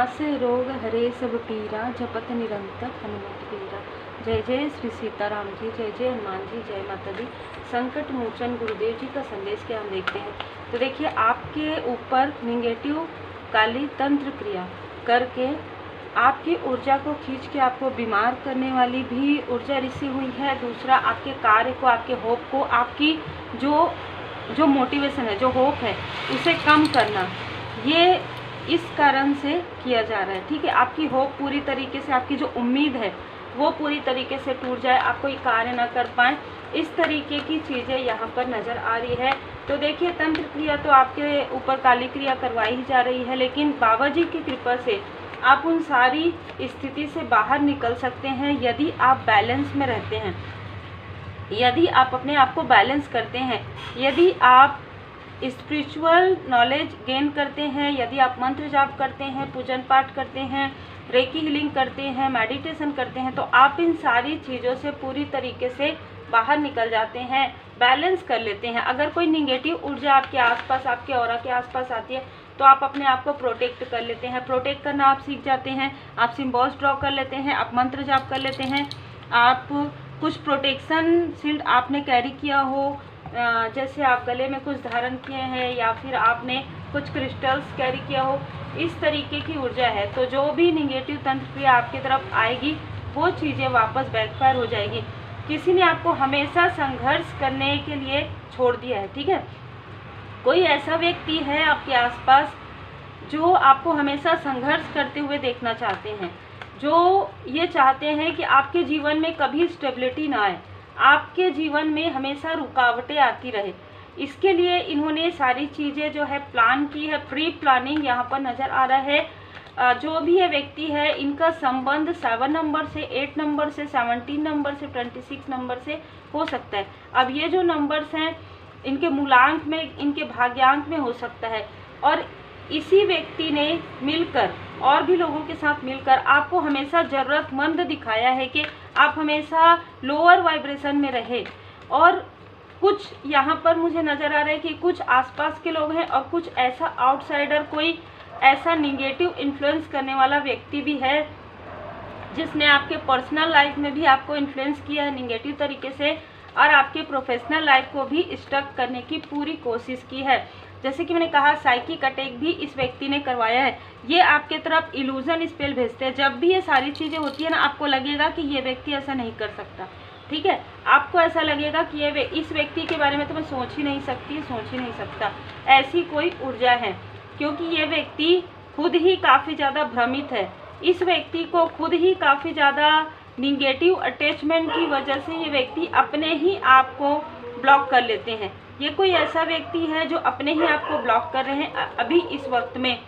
नासे रोग हरे सब पीरा, जपत निरंतर हनुमत वीरा। जय जय श्री सीताराम जी, जय जय हनुमान जी, जय माता दी। संकट मोचन गुरुदेव जी का संदेश क्या हम देखते हैं। तो देखिए, आपके ऊपर निगेटिव काली तंत्र क्रिया करके आपकी ऊर्जा को खींच के आपको बीमार करने वाली भी ऊर्जा रिसी हुई है। दूसरा, आपके कार्य को, आपके होप को, आपकी जो मोटिवेशन है, जो होप है, उसे कम करना, ये इस कारण से किया जा रहा है। ठीक है, आपकी होप पूरी तरीके से, आपकी जो उम्मीद है वो पूरी तरीके से टूट जाए, आप कोई कार्य ना कर पाएँ, इस तरीके की चीज़ें यहाँ पर नज़र आ रही है। तो देखिए, तंत्र क्रिया तो आपके ऊपर काली क्रिया करवाई ही जा रही है, लेकिन बाबा जी की कृपा से आप उन सारी स्थिति से बाहर निकल सकते हैं यदि आप बैलेंस में रहते हैं, यदि आप अपने आप को बैलेंस करते हैं, यदि आप स्पिरिचुअल नॉलेज गेन करते हैं, यदि आप मंत्र जाप करते हैं, पूजन पाठ करते हैं, रेकी हीलिंग करते हैं, मेडिटेशन करते हैं, तो आप इन सारी चीज़ों से पूरी तरीके से बाहर निकल जाते हैं, बैलेंस कर लेते हैं। अगर कोई निगेटिव ऊर्जा आपके आसपास, आपके ऑरा के आसपास आती है, तो आप अपने आप को प्रोटेक्ट कर लेते हैं। प्रोटेक्ट करना आप सीख जाते हैं, आप सिम्बॉल्स ड्रॉ कर लेते हैं, आप मंत्र जाप कर लेते हैं, आप कुछ प्रोटेक्शन शील्ड आपने कैरी किया हो, जैसे आप गले में कुछ धारण किए हैं या फिर आपने कुछ क्रिस्टल्स कैरी किया हो, इस तरीके की ऊर्जा है। तो जो भी निगेटिव तंत्र क्रिया आपकी तरफ आएगी, वो चीज़ें वापस बैकफायर हो जाएगी। किसी ने आपको हमेशा संघर्ष करने के लिए छोड़ दिया है। ठीक है, कोई ऐसा व्यक्ति है आपके आसपास जो आपको हमेशा संघर्ष करते हुए देखना चाहते हैं, जो ये चाहते हैं कि आपके जीवन में कभी स्टेबिलिटी ना आए, आपके जीवन में हमेशा रुकावटें आती रहे। इसके लिए इन्होंने सारी चीज़ें जो है प्लान की है, प्री प्लानिंग यहाँ पर नज़र आ रहा है। जो भी ये व्यक्ति है, इनका संबंध 7 नंबर से, 8 नंबर से, 17 नंबर से, 26 नंबर से हो सकता है। अब ये जो नंबर्स हैं, इनके मूलांक में, इनके भाग्यांक में हो सकता है, और इसी व्यक्ति ने मिलकर, और भी लोगों के साथ मिलकर आपको हमेशा ज़रूरतमंद दिखाया है कि आप हमेशा लोअर वाइब्रेशन में रहे। और कुछ यहाँ पर मुझे नज़र आ रहा है कि कुछ आसपास के लोग हैं और कुछ ऐसा आउटसाइडर, कोई ऐसा निगेटिव इन्फ्लुएंस करने वाला व्यक्ति भी है जिसने आपके पर्सनल लाइफ में भी आपको इन्फ्लुएंस किया है निगेटिव तरीके से, और आपके प्रोफेशनल लाइफ को भी स्टक करने की पूरी कोशिश की है। जैसे कि मैंने कहा, साइकिक अटैक भी इस व्यक्ति ने करवाया है। ये आपके तरफ इल्यूजन स्पेल भेजते हैं। जब भी ये सारी चीज़ें होती है ना, आपको लगेगा कि ये व्यक्ति ऐसा नहीं कर सकता। ठीक है, आपको ऐसा लगेगा कि ये इस व्यक्ति के बारे में तो मैं सोच ही नहीं सकती, सोच ही नहीं सकता, ऐसी कोई ऊर्जा है, क्योंकि ये व्यक्ति खुद ही काफ़ी ज़्यादा भ्रमित है। इस व्यक्ति को खुद ही काफ़ी ज़्यादा निगेटिव अटैचमेंट की वजह से ये व्यक्ति अपने ही आप को ब्लॉक कर लेते हैं। ये कोई ऐसा व्यक्ति है जो अपने ही आप को ब्लॉक कर रहे हैं। अभी इस वक्त में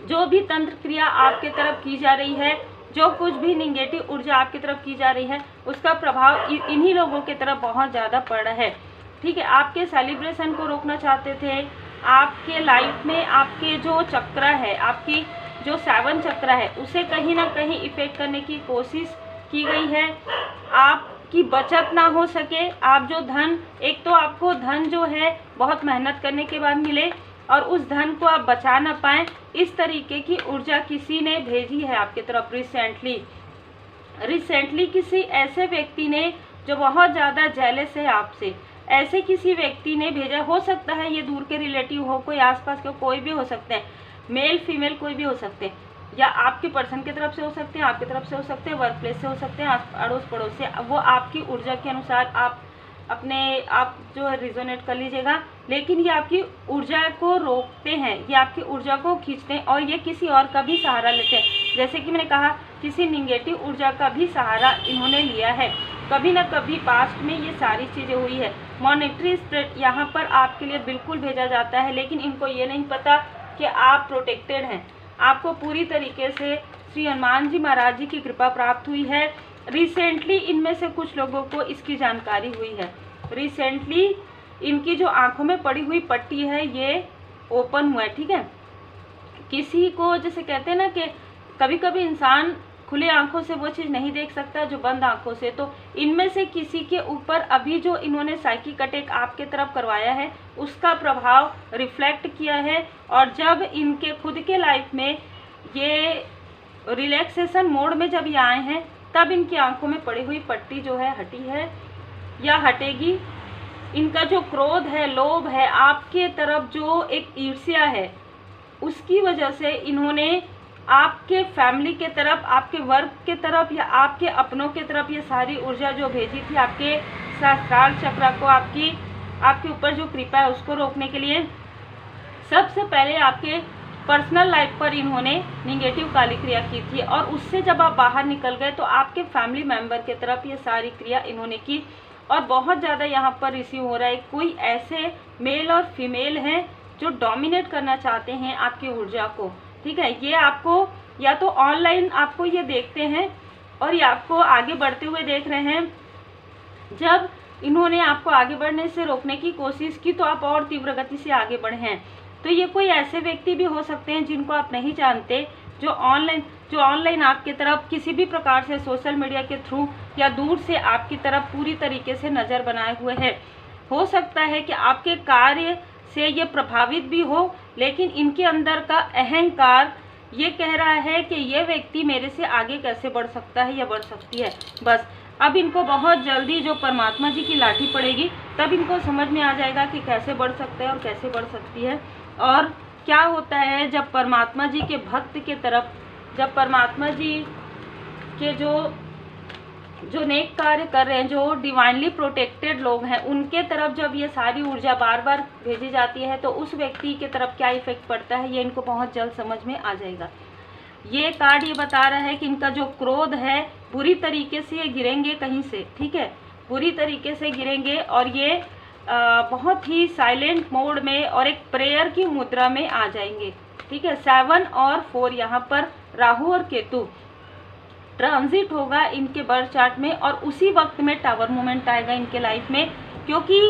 जो भी तंत्र क्रिया आपके तरफ की जा रही है, जो कुछ भी निगेटिव ऊर्जा आपकी तरफ की जा रही है, उसका प्रभाव इन्हीं लोगों की तरफ बहुत ज़्यादा पड़ रहा है। ठीक है, आपके सेलिब्रेशन को रोकना चाहते थे, आपके लाइफ में आपके जो चक्र है, आपकी जो 7 चक्र है, उसे कहीं ना कहीं इफेक्ट करने की कोशिश की गई है। आपकी बचत ना हो सके, आप जो धन, एक तो आपको धन जो है बहुत मेहनत करने के बाद मिले, और उस धन को आप बचा ना पाएँ, इस तरीके की ऊर्जा किसी ने भेजी है आपकी तरफ रिसेंटली किसी ऐसे व्यक्ति ने जो बहुत ज़्यादा जेलस है आपसे, ऐसे किसी व्यक्ति ने भेजा। हो सकता है ये दूर के रिलेटिव हो, कोई आसपास के, कोई भी हो सकते हैं, मेल फीमेल कोई भी हो सकते हैं, या आपके पर्सन की तरफ से हो सकते हैं, आपकी तरफ से हो सकते हैं, वर्क प्लेस से हो सकते हैं, अड़ोस पड़ोस से। वो आपकी ऊर्जा के अनुसार आप अपने आप जो है रिजोनेट कर लीजिएगा, लेकिन ये आपकी ऊर्जा को रोकते हैं, ये आपकी ऊर्जा को खींचते हैं, और ये किसी और का भी सहारा लेते हैं। जैसे कि मैंने कहा, किसी निगेटिव ऊर्जा का भी सहारा इन्होंने लिया है। कभी ना कभी पास्ट में ये सारी चीज़ें हुई है। मॉनेटरी स्प्रेड यहाँ पर आपके लिए बिल्कुल भेजा जाता है, लेकिन इनको ये नहीं पता कि आप प्रोटेक्टेड हैं। आपको पूरी तरीके से श्री हनुमान जी महाराज जी की कृपा प्राप्त हुई है। रिसेंटली इनमें से कुछ लोगों को इसकी जानकारी हुई है। रिसेंटली इनकी जो आंखों में पड़ी हुई पट्टी है, ये ओपन हुआ है। ठीक है, किसी को, जैसे कहते हैं ना कि कभी कभी इंसान खुले आंखों से वो चीज़ नहीं देख सकता जो बंद आंखों से, तो इनमें से किसी के ऊपर अभी जो इन्होंने साइकिक अटैक आपके तरफ करवाया है, उसका प्रभाव रिफ्लेक्ट किया है। और जब इनके खुद के लाइफ में ये रिलैक्सेशन मोड में जब ये आए हैं तब इनकी आंखों में पड़ी हुई पट्टी जो है हटी है या हटेगी। इनका जो क्रोध है, लोभ है, आपके तरफ जो एक ईर्ष्या है, उसकी वजह से इन्होंने आपके फैमिली के तरफ, आपके वर्क के तरफ या आपके अपनों के तरफ ये सारी ऊर्जा जो भेजी थी आपके सहस्त्रार चक्र को, आपके ऊपर जो कृपा है उसको रोकने के लिए। सबसे पहले आपके पर्सनल लाइफ पर इन्होंने निगेटिव काली क्रिया की थी और उससे जब आप बाहर निकल गए तो आपके फैमिली मेंबर के तरफ ये सारी क्रिया इन्होंने की। और बहुत ज़्यादा यहाँ पर रिसीव हो रहा है, कोई ऐसे मेल और फीमेल हैं जो डोमिनेट करना चाहते हैं आपकी ऊर्जा को, ठीक है। ये आपको या तो ऑनलाइन आपको ये देखते हैं और ये आपको आगे बढ़ते हुए देख रहे हैं। जब इन्होंने आपको आगे बढ़ने से रोकने की कोशिश की तो आप और तीव्र गति से आगे बढ़े हैं। तो ये कोई ऐसे व्यक्ति भी हो सकते हैं जिनको आप नहीं जानते, जो ऑनलाइन आपकी तरफ किसी भी प्रकार से सोशल मीडिया के थ्रू या दूर से आपकी तरफ पूरी तरीके से नज़र बनाए हुए है। हो सकता है कि आपके कार्य से ये प्रभावित भी हो, लेकिन इनके अंदर का अहंकार ये कह रहा है कि ये व्यक्ति मेरे से आगे कैसे बढ़ सकता है या बढ़ सकती है। बस अब इनको बहुत जल्दी जो परमात्मा जी की लाठी पड़ेगी तब इनको समझ में आ जाएगा कि कैसे बढ़ सकता है और कैसे बढ़ सकती है। और क्या होता है जब परमात्मा जी के भक्त के तरफ, जब परमात्मा जी के जो नेक कार्य कर रहे हैं, जो डिवाइनली प्रोटेक्टेड लोग हैं, उनके तरफ जब ये सारी ऊर्जा बार बार भेजी जाती है तो उस व्यक्ति के तरफ क्या इफेक्ट पड़ता है ये इनको बहुत जल्द समझ में आ जाएगा। ये कार्ड ये बता रहा है कि इनका जो क्रोध है बुरी तरीके से ये गिरेंगे कहीं से, ठीक है, बुरी तरीके से गिरेंगे और ये बहुत ही साइलेंट मोड में और एक प्रेयर की मुद्रा में आ जाएंगे, ठीक है। 7 और 4 यहाँ पर राहु और केतु ट्रांजिट होगा इनके बर्थ चार्ट में और उसी वक्त में टावर मूवमेंट आएगा इनके लाइफ में, क्योंकि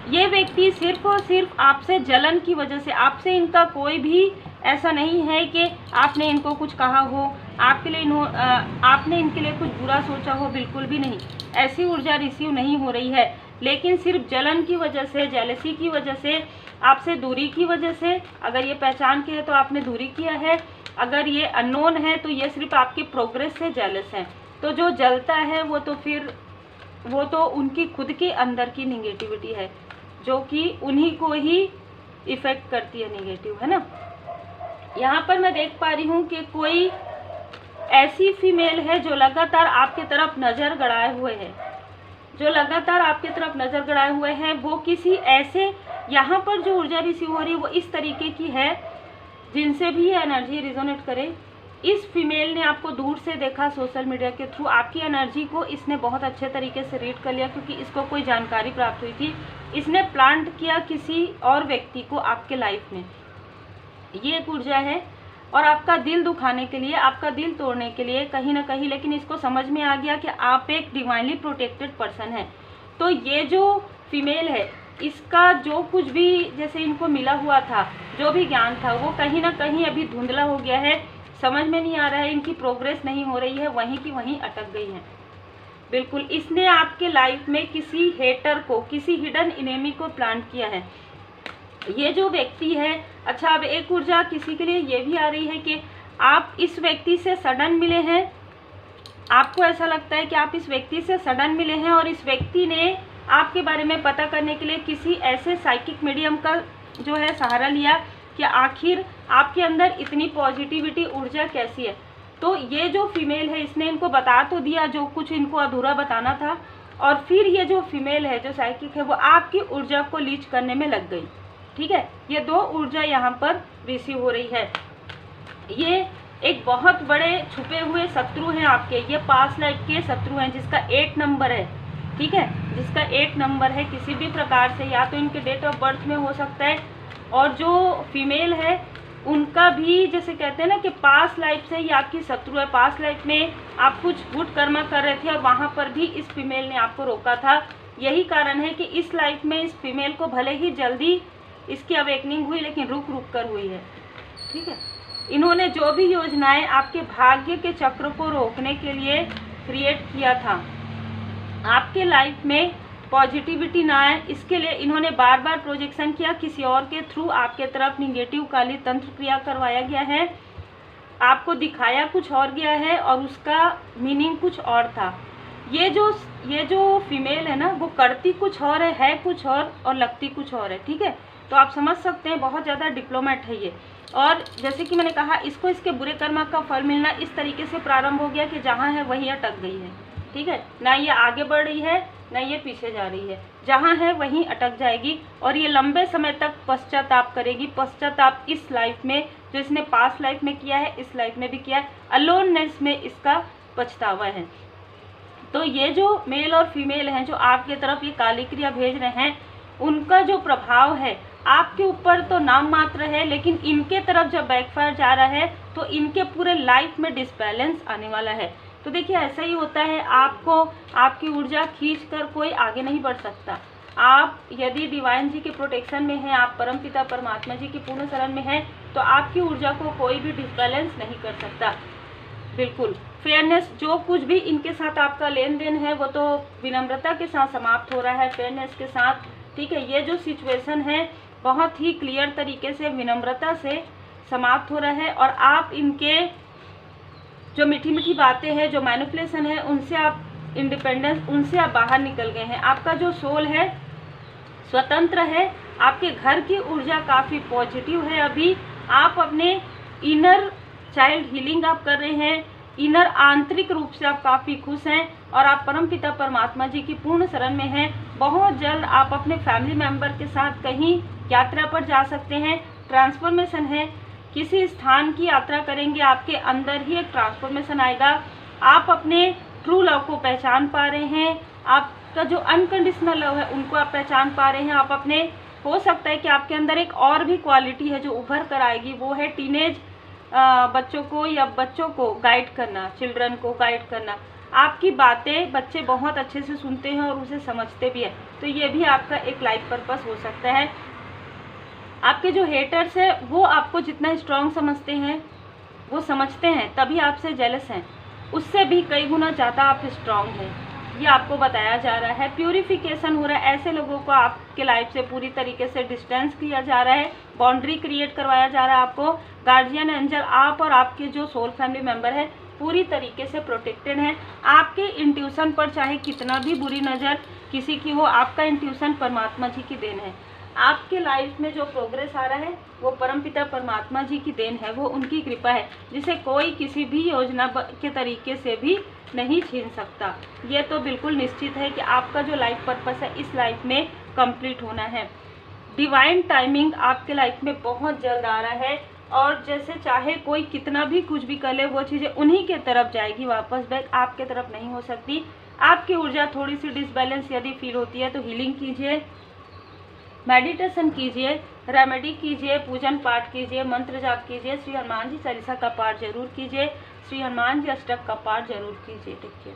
ये व्यक्ति सिर्फ और सिर्फ आपसे जलन की वजह से, आपसे इनका कोई भी ऐसा नहीं है कि आपने इनको कुछ कहा हो, आपने इनके लिए कुछ बुरा सोचा हो, बिल्कुल भी नहीं। ऐसी ऊर्जा रिसीव नहीं हो रही है, लेकिन सिर्फ जलन की वजह से, जेलसी की वजह से, आपसे दूरी की वजह से, अगर ये पहचान के है तो आपने दूरी किया है, अगर ये अननोन है तो ये सिर्फ आपकी प्रोग्रेस से जेलस है। तो जो जलता है वो तो उनकी खुद के अंदर की निगेटिविटी है जो कि उन्हीं को ही इफेक्ट करती है, निगेटिव, है ना। यहाँ पर मैं देख पा रही हूँ कि कोई ऐसी फीमेल है जो लगातार आपके तरफ नज़र गड़ाए हुए है, जो लगातार आपके तरफ नज़र गड़ाए हुए हैं। वो किसी ऐसे, यहाँ पर जो ऊर्जा रिसीव हो रही है वो इस तरीके की है जिनसे भी ये एनर्जी रिजोनेट करे। इस फीमेल ने आपको दूर से देखा सोशल मीडिया के थ्रू, आपकी एनर्जी को इसने बहुत अच्छे तरीके से रीड कर लिया क्योंकि इसको कोई जानकारी प्राप्त हुई थी। इसने प्लांट किया किसी और व्यक्ति को आपके लाइफ में, ये एक ऊर्जा है। और आपका दिल दुखाने के लिए, आपका दिल तोड़ने के लिए कहीं ना कहीं, लेकिन इसको समझ में आ गया कि आप एक डिवाइनली प्रोटेक्टेड पर्सन है। तो ये जो फीमेल है इसका जो कुछ भी जैसे इनको मिला हुआ था, जो भी ज्ञान था, वो कहीं ना कहीं अभी धुंधला हो गया है, समझ में नहीं आ रहा है, इनकी प्रोग्रेस नहीं हो रही है, वहीं की वहीं अटक गई हैं। बिल्कुल, इसने आपके लाइफ में किसी हेटर को, किसी हिडन इनेमी को प्लांट किया है ये जो व्यक्ति है। अच्छा, अब एक ऊर्जा किसी के लिए ये भी आ रही है कि आप इस व्यक्ति से सडन मिले हैं, आपको ऐसा लगता है कि आप इस व्यक्ति से सडन मिले हैं और इस व्यक्ति ने आपके बारे में पता करने के लिए किसी ऐसे साइकिक मीडियम का जो है सहारा लिया कि आखिर आपके अंदर इतनी पॉजिटिविटी ऊर्जा कैसी है। तो ये जो फीमेल है इसने इनको बता तो दिया जो कुछ इनको अधूरा बताना था, और फिर ये जो फीमेल है जो साइकिक है वो आपकी ऊर्जा को लीच करने में लग गई, ठीक है। ये दो ऊर्जा यहाँ पर रिसीव हो रही है। ये एक बहुत बड़े छुपे हुए शत्रु हैं आपके, ये पास्ट लाइफ के शत्रु हैं जिसका 8 नंबर है, ठीक है, जिसका 8 नंबर है। किसी भी प्रकार से या तो इनके डेट ऑफ बर्थ में हो सकता है, और जो फीमेल है उनका भी जैसे कहते हैं ना कि पास्ट लाइफ से ही आपकी शत्रु है। पास्ट लाइफ में आप कुछ गुड कर्म कर रहे थे और वहाँ पर भी इस फीमेल ने आपको रोका था। यही कारण है कि इस लाइफ में इस फीमेल को भले ही जल्दी इसकी अवेकनिंग हुई लेकिन रुक रुक कर हुई है, ठीक है। इन्होंने जो भी योजनाएं आपके भाग्य के चक्र को रोकने के लिए क्रिएट किया था, आपके लाइफ में पॉजिटिविटी ना आए, इसके लिए इन्होंने बार बार प्रोजेक्शन किया, किसी और के थ्रू आपके तरफ निगेटिव काली तंत्र क्रिया करवाया गया है। आपको दिखाया कुछ और गया है और उसका मीनिंग कुछ और था। ये जो फीमेल है ना, वो करती कुछ और है कुछ और लगती कुछ और है, ठीक है। तो आप समझ सकते हैं बहुत ज़्यादा डिप्लोमेट है ये। और जैसे कि मैंने कहा, इसको इसके बुरे कर्म का फल मिलना इस तरीके से प्रारंभ हो गया कि जहाँ है वहीं अटक गई है, ठीक है। ना ये आगे बढ़ रही है, ना ये पीछे जा रही है, जहाँ है वहीं अटक जाएगी। और ये लंबे समय तक पश्चाताप करेगी। पश्चाताप इस लाइफ में, जो इसने पास्ट लाइफ में किया है, इस लाइफ में भी किया है। अलोननेस में इसका पछतावा है। तो ये जो मेल और फीमेल हैं, जो आपकी तरफ ये काली क्रिया भेज रहे हैं, उनका जो प्रभाव है आपके ऊपर तो नाम मात्र है, लेकिन इनके तरफ जब बैकफायर जा रहा है तो इनके पूरे लाइफ में डिसबैलेंस आने वाला है। तो देखिए, ऐसा ही होता है, आपको आपकी ऊर्जा खींच कर कोई आगे नहीं बढ़ सकता। आप यदि डिवाइन जी के प्रोटेक्शन में हैं, आप परमपिता परमात्मा जी की पूर्ण शरण में हैं, तो आपकी ऊर्जा को कोई भी डिसबैलेंस नहीं कर सकता। बिल्कुल फेयरनेस, जो कुछ भी इनके साथ आपका लेन देन है वो तो विनम्रता के साथ समाप्त हो रहा है, फेयरनेस के साथ, ठीक है। ये जो सिचुएशन है बहुत ही क्लियर तरीके से विनम्रता से समाप्त हो रहा है। और आप इनके जो मीठी मीठी बातें हैं, जो मैनिपुलेशन है, उनसे आप इंडिपेंडेंस, उनसे आप बाहर निकल गए हैं। आपका जो सोल है स्वतंत्र है। आपके घर की ऊर्जा काफ़ी पॉजिटिव है। अभी आप अपने इनर चाइल्ड हीलिंग आप कर रहे हैं, इनर आंतरिक रूप से आप काफ़ी खुश हैं और आप परमपिता परमात्मा जी की पूर्ण शरण में हैं। बहुत जल्द आप अपने फैमिली मेंबर के साथ कहीं यात्रा पर जा सकते हैं। ट्रांसफॉर्मेशन है, किसी स्थान की यात्रा करेंगे, आपके अंदर ही एक ट्रांसफॉर्मेशन आएगा। आप अपने ट्रू लव को पहचान पा रहे हैं। आपका जो अनकंडीशनल लव है उनको आप पहचान पा रहे हैं। आप अपने, हो सकता है कि आपके अंदर एक और भी क्वालिटी है जो उभर कर आएगी, वो है टीनेज बच्चों को या बच्चों को गाइड करना, चिल्ड्रन को गाइड करना। आपकी बातें बच्चे बहुत अच्छे से सुनते हैं और उसे समझते भी हैं। तो ये भी आपका एक लाइफ पर्पस हो सकता है। आपके जो हेटर्स हैं वो आपको जितना स्ट्रांग समझते हैं, वो समझते हैं तभी आपसे जेलस हैं, उससे भी कई गुना ज़्यादा आप स्ट्रांग हैं, ये आपको बताया जा रहा है। प्यूरिफिकेशन हो रहा है, ऐसे लोगों को आपके लाइफ से पूरी तरीके से डिस्टेंस किया जा रहा है, बाउंड्री क्रिएट करवाया जा रहा है आपको। गार्जियन एंजल, आप और आपके जो सोल फैमिली मेंबर है पूरी तरीके से प्रोटेक्टेड हैं। आपके इंट्यूशन पर चाहे कितना भी बुरी नज़र किसी की हो, आपका इंट्यूशन परमात्मा जी की देन है। आपके लाइफ में जो प्रोग्रेस आ रहा है वो परमपिता परमात्मा जी की देन है, वो उनकी कृपा है, जिसे कोई किसी भी योजना के तरीके से भी नहीं छीन सकता। ये तो बिल्कुल निश्चित है कि आपका जो लाइफ पर्पस है इस लाइफ में कंप्लीट होना है। डिवाइन टाइमिंग आपके लाइफ में बहुत जल्द आ रहा है और जैसे चाहे कोई कितना भी कुछ भी कर ले, वो चीज़ें उन्हीं के तरफ जाएगी, वापस बैक आपके तरफ नहीं हो सकती। आपकी ऊर्जा थोड़ी सी डिसबैलेंस यदि फील होती है तो हीलिंग कीजिए, मेडिटेशन कीजिए, रेमेडी कीजिए, पूजन पाठ कीजिए, मंत्र जाप कीजिए, श्री हनुमान जी चालीसा का पाठ जरूर कीजिए, श्री हनुमान जी अष्टक का पाठ जरूर कीजिए। ठीक है।